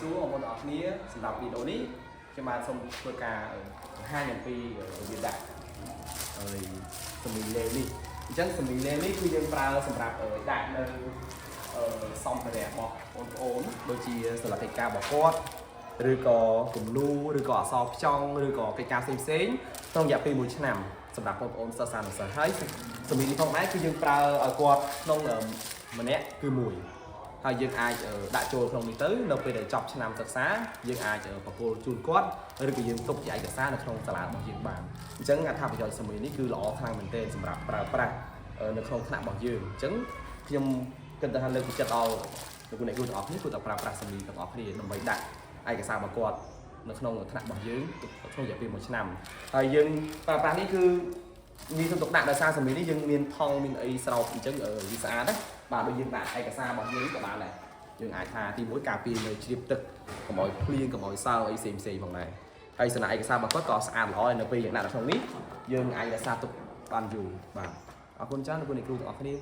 xuống một ở kia sầm đạp đi đồ ní cho mà xong tôi cả hai nhầm pi ở Việt Đại rồi sầm mình lên đi chắc sầm mình lên đi cứ dân pra sầm đạp ở Đại nơi xong phải đẹp bọc ổn đôi chi sầm đạp ca bỏ quát rồi có cùng lu rồi có sọp trong rồi có cái ca xem trong dạng pi một nămสำหรับបងប្អូនសិស្សសាស្ត្រសាស្ត្រហើយសម្រាប់ផងដែរគឺយើងប្រើឲ្យគាត់ក្នុងម្នាក់គឺមួយហើយយើងអាចដាក់ចូលក្នុងនេះទៅនៅពេលដែលចប់ឆ្នាំសិក្សាយើងអាចប្រគល់ជូនគាត់ឬក៏យើងទុកជាឯកសារនៅក្នុងសាលារបស់យើងបានអញ្ចឹងអត្ថប្រយោជន៍សម្រាប់នេះគឺល្អខ្លាំងមែនទែនសម្រាប់ប្រើប្រាស់នៅក្នុងថ្នាក់របស់យើងអញ្ចឹងខ្ញុំគិតថាលើកទឹកចិត្តដល់លោកអ្នកគ្រូទាំងអស់គ្នាគួរតែប្រើប្រាស់សម្រាប់ទាំងអស់គ្នាដើម្បីដាក់ឯកសាររបស់គាត់នៅក្នុងថ្នាក់របស់យើងក្នុងរយៈពេល1ឆ្នាំហើយយើងប្រើប្រាស់នេះគឺមានទុកដាក់ដោយសារសម្រាប់នេះយើងមានថងមានអីស្រោបអញ្ចឹងវាស្អាតណាបាទដូចយើងដាក់ឯកសាររបស់យើងក៏បានដែរយើងអាចថាទី1ការពារនៅជ្រាបទឹកកុំឲ្យភ្លៀងកុំឲ្យសើអីផ្សេងផងដែរហើយសំណាក់ឯកសាររបស់គាត់ក៏ស្អាតល្អហើយនៅពេលយើងដាក់នៅក្នុងនេះយើងអាចរក្សាទុកបានយូរបាទអរគុណច្រើនលោកគ្រូទាំងអស់គ្នា